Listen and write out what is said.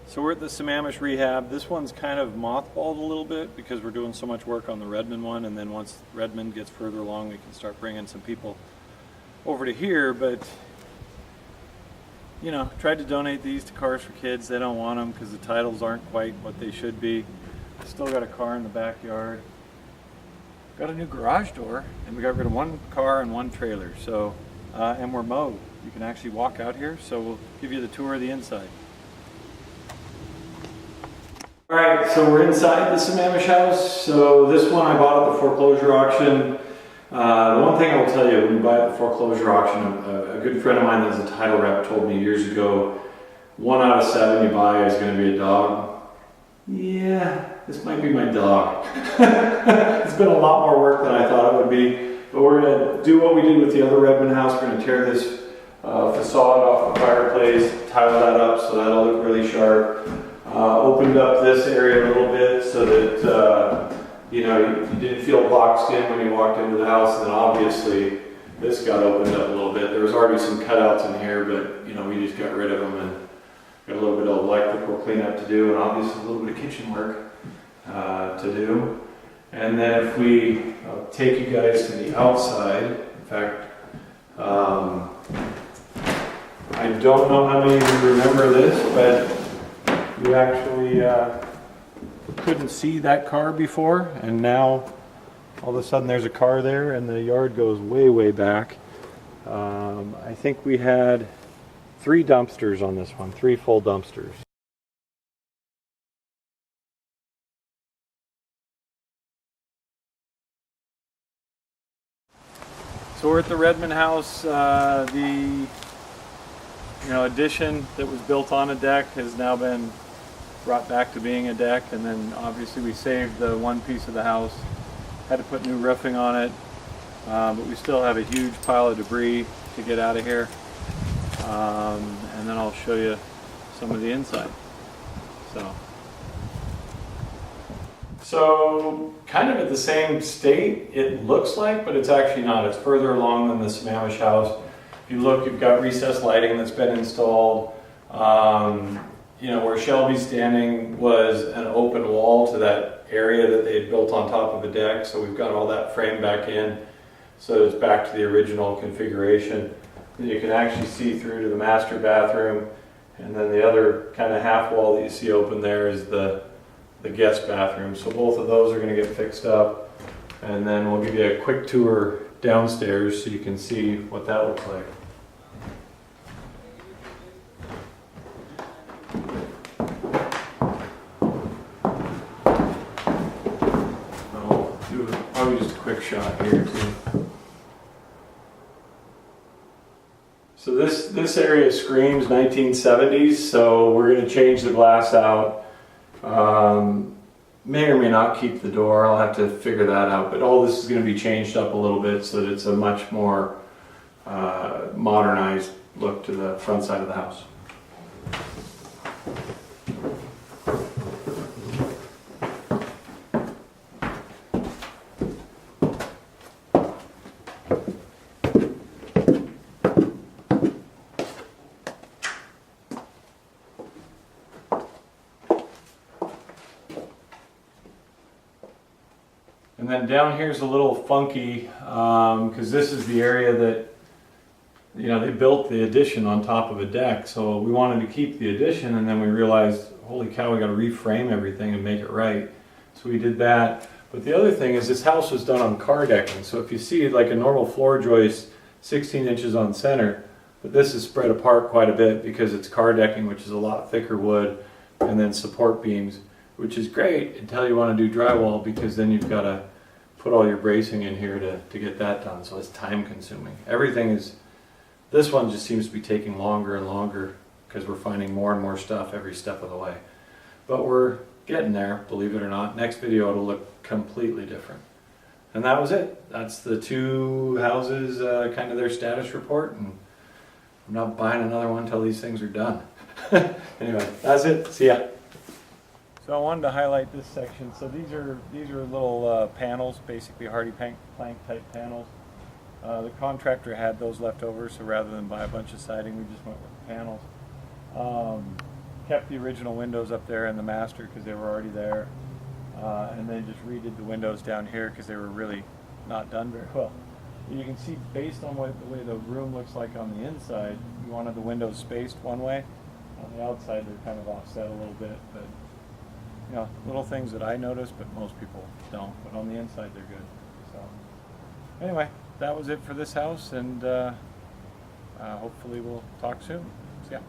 So we're at the Sammamish rehab. This one's kind of mothballed a little bit because we're doing so much work on the Redmond one, and then once Redmond gets further along we can start bringing some people over to here. But you know, tried to donate these to Cars for Kids. They don't want them because the titles aren't quite what they should be. Still got a car in the backyard. Got a new garage door, and we got rid of one car and one trailer. So and we're mowed. You can actually walk out here, so we'll give you the tour of the inside. Alright, so we're inside the Sammamish house. So this one I bought at the foreclosure auction. The one thing I will tell you, when you buy at the foreclosure auction, a good friend of mine that's a title rep told me years ago, 1 out of 7 you buy is going to be a dog. Yeah, this might be my dog. It's been a lot more work than I thought it would be. But we're going to do what we did with the other Redmond house. We're going to tear this facade off the fireplace, tile that up so that'll look really sharp. Opened up this area a little bit so that you know, you didn't feel boxed in when you walked into the house. And then obviously this got opened up a little bit. There was already some cutouts in here, but you know, we just got rid of them and got a little bit of electrical cleanup to do, and obviously a little bit of kitchen work to do. And then if we take you guys to the outside, in fact, I don't know how many of you remember this, but you actually couldn't see that car before, and now all of a sudden there's a car there, and the yard goes way, way back. I think we had 3 dumpsters on this one, 3 full dumpsters. So we're at the Redmond house. The addition that was built on a deck has now been brought back to being a deck, and then obviously we saved the one piece of the house. Had to put new roofing on it, but we still have a huge pile of debris to get out of here. And then I'll show you some of the inside. So kind of at the same state it looks like, but it's actually not. It's further along than the Sammamish house. If you look, you've got recessed lighting that's been installed. You know, where Shelby's standing was an open wall to that area that they had built on top of a deck. So we've got all that framed back in. So it's back to the original configuration. You can actually see through to the master bathroom. And then the other kind of half wall that you see open there is the guest bathroom. So both of those are going to get fixed up. And then we'll give you a quick tour downstairs so you can see what that looks like. I'll do probably just a quick shot here too. So this area screams 1970s, so we're going to change the glass out. May or may not keep the door, I'll have to figure that out, but all this is going to be changed up a little bit so that it's a much more modernized look to the front side of the house. And then down here is a little funky because this is the area that, you know, they built the addition on top of a deck. So we wanted to keep the addition, and then we realized, holy cow, we got to reframe everything and make it right. So we did that. But the other thing is this house was done on car decking. So if you see like a normal floor joist, 16 inches on center, but this is spread apart quite a bit because it's car decking, which is a lot thicker wood, and then support beams, which is great until you want to do drywall, because then you've got to put all your bracing in here to get that done. So it's time consuming. Everything is, this one just seems to be taking longer and longer because we're finding more and more stuff every step of the way. But we're getting there, believe it or not. Next video it'll look completely different. And that was it. That's the 2 houses, kind of their status report, and I'm not buying another one until these things are done. Anyway, that's it. See ya. So I wanted to highlight this section. So these are little panels, basically hardy plank type panels. The contractor had those left over, so rather than buy a bunch of siding, we just went with the panels. kept the original windows up there in the master because they were already there, and then just redid the windows down here because they were really not done very well. You can see based on the way the room looks like on the inside, we wanted the windows spaced one way. On the outside, they're kind of offset a little bit, but you know, little things that I noticed, but most people don't. But on the inside, they're good. So anyway, that was it for this house, and hopefully we'll talk soon. See ya.